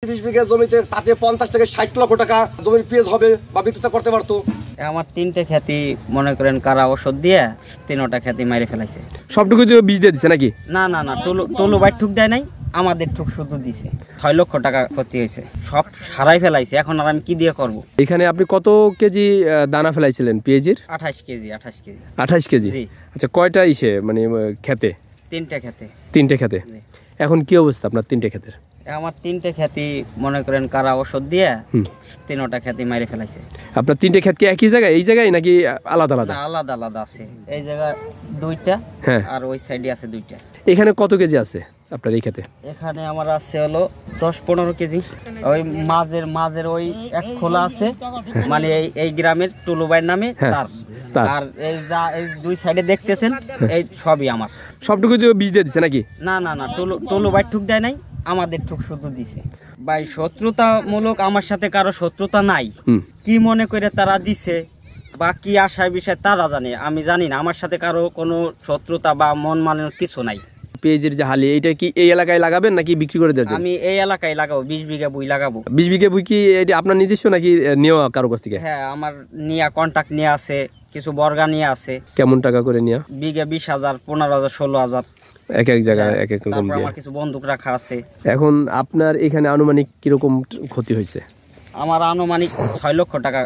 20 বিঘা জমিতে তাতে 50 থেকে 60 লক্ষ টাকা জমির পেঁয়াজ হবে বা বিক্রিতা করতে পারতো। আমার 3টে খেতি মনে করেন কারা ওষুধ দিয়ে 3টা খেতি মাইরে ফেলাইছে। সবটুকু দিয়ে বীজ দিয়ে দিছে নাকি? না না না, টলু বাইর ঠুক দেয় নাই, আমাদের ঠুক শুধু দিছে। 6 লক্ষ টাকা ক্ষতি হয়েছে, সব সারাই ফেলাইছে। এখন আর আমি কি দিয়ে করব? এখানে আপনি কত কেজি দানা ফেলাইছিলেন পেঁয়াজের? 28 কেজি। 28 কেজি। আচ্ছা, কয়টা ইসে মানে খেতে? 3টে খেতে। 3টে খেতে। এখন কি অবস্থা আপনার 3টে খেতের? আমার 3টে খেতি মনে করেন কারা ওষুধ দিয়ে 3টা খেতি মাইরে ফেলাইছে। আপনার 3টে খেত কি একই জায়গায়, এই জায়গায় নাকি আলাদা আলাদা? আলাদা আলাদা আছে। এই জায়গা 2টা, হ্যাঁ, আর ওই সাইডে আছে 2টা। এখানে কত কেজি আছে আপনার এই খেতে? এখানে আমার আছে হলো 10-15 কেজি। ওই মাঝের ওই এক খোলা আছে, মানে এই গ্রামের টুলুবাইয়ের নামে তার। আর এই 2 সাইডে দেখতেছেন, এই সবই আমার। সবটুকু দিয়ে বীজ দিয়ে দিছে নাকি? না না না, টুলুবাইয়ের ঠুক দেয় নাই, আমাদের ঠুক শুধু দিছে। ভাই শত্রুতামূলক আমার সাথে কারো শত্রুতা নাই। কি মনে করে তারা দিছে বা কি আশার বিষয় তারা জানে, আমি জানি না। আমার সাথে কারো কোনো শত্রুতা বা মন মানানোর কিছু নাই। পেঁয়াজের যে হালি, এইটা কি এই এলাকায় লাগাবেন নাকি বিক্রি করে দেওয়ার জন্য? আমি এই এলাকায় লাগাবো, 20 বিঘা বই লাগাবো। 20 বিঘা বই কি এটা আপনার নিজস্ব নাকি নেওয়া কারো কাছ থেকে? হ্যাঁ, আমার নিয়া কন্টাক্ট নিয়ে আছে, কিছু বর্গা নিয়ে আছে। কেমন টাকা করে নিয়া? বিঘা 20,000, 15,000, 16,000, এক এক জায়গায় এক এক রকম। আমার কিছু বন্দুক রাখা আছে। এখন আপনার এখানে আনুমানিক কিরকম ক্ষতি হয়েছে? আমার আনুমানিক 6 লক্ষ টাকা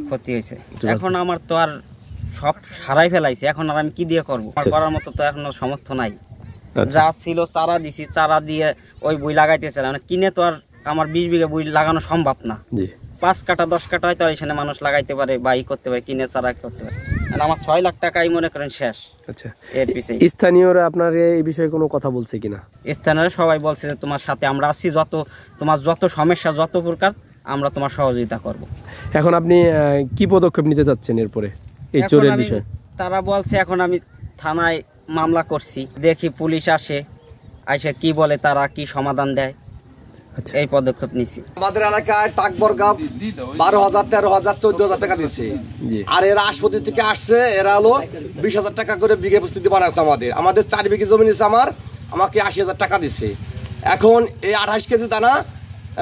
ক্ষতি হয়েছে। এখন আমার তো আর সব সারাই ফেলাইছে। এখন আর আমি কি দিয়ে করবো? করার মতো তো এখনো সামর্থ্য নাই। যা ছিল চারা দিছি, চারা দিয়ে ওই বই লাগাইতেছিলাম, কিনে তো আর আমার 20 বিঘা বই লাগানো সম্ভব না। 5 কাঠা 10 কাঠা হয়তো এখানে মানুষ লাগাইতে পারে বা করতে পারে, কিনে চারা করতে পারে। আমার 6 লাখ টাকাই মনে করেন শেষ। আচ্ছা, এর পিছে স্থানীয়রা আপনার এই বিষয়ে কোনো কথা বলছে কিনা? স্থানীয়রা সবাই বলছে যে তোমার সাথে আমরা আছি, তোমার যত সমস্যা যত প্রকার আমরা তোমার সহযোগিতা করব। এখন আপনি কি পদক্ষেপ নিতে চাচ্ছেন এরপরে এই চোরের বিষয়ে? তারা বলছে এখন আমি থানায় মামলা করছি, দেখি পুলিশ আসে কি বলে, তারা কি সমাধান দেয়, এই পদক্ষেপ নিছি। আমাদের এলাকায় টাকবরগা 12,000, 13,000, 14,000 টাকা দিচ্ছে। আর এরা আশপতি থেকে আসছে, এরা হলো 20,000 টাকা করে বিঘে প্রস্তুতি বানাচ্ছে। আমাদের 4 বিঘে জমি নিচ্ছে, আমাকে 80,000 টাকা দিচ্ছে। এখন এই 28 কেজি দানা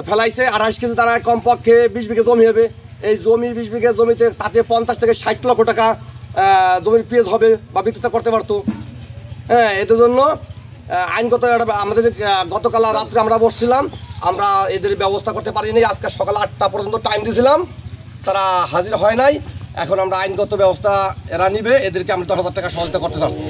ফেলাইছে। 28 কেজি দানায় কমপক্ষে 20 বিঘে জমি হবে। এই জমি 20 বিঘা জমিতে তাতে 50 থেকে 60 লক্ষ টাকা জমির পেঁয়াজ হবে বা বিক্রিতা করতে পারতো। হ্যাঁ, এদের জন্য আইনগত আমাদের গতকাল রাত্রে আমরা বসছিলাম, আমরা এদের ব্যবস্থা করতে পারিনি। আজকে সকাল 8টা পর্যন্ত টাইম দিয়েছিলাম, তারা হাজির হয় নাই। এখন আমরা আইনগত ব্যবস্থা এরা নিবে, এদেরকে আমরা 10,000 টাকা সহযোগিতা করতে চাচ্ছি।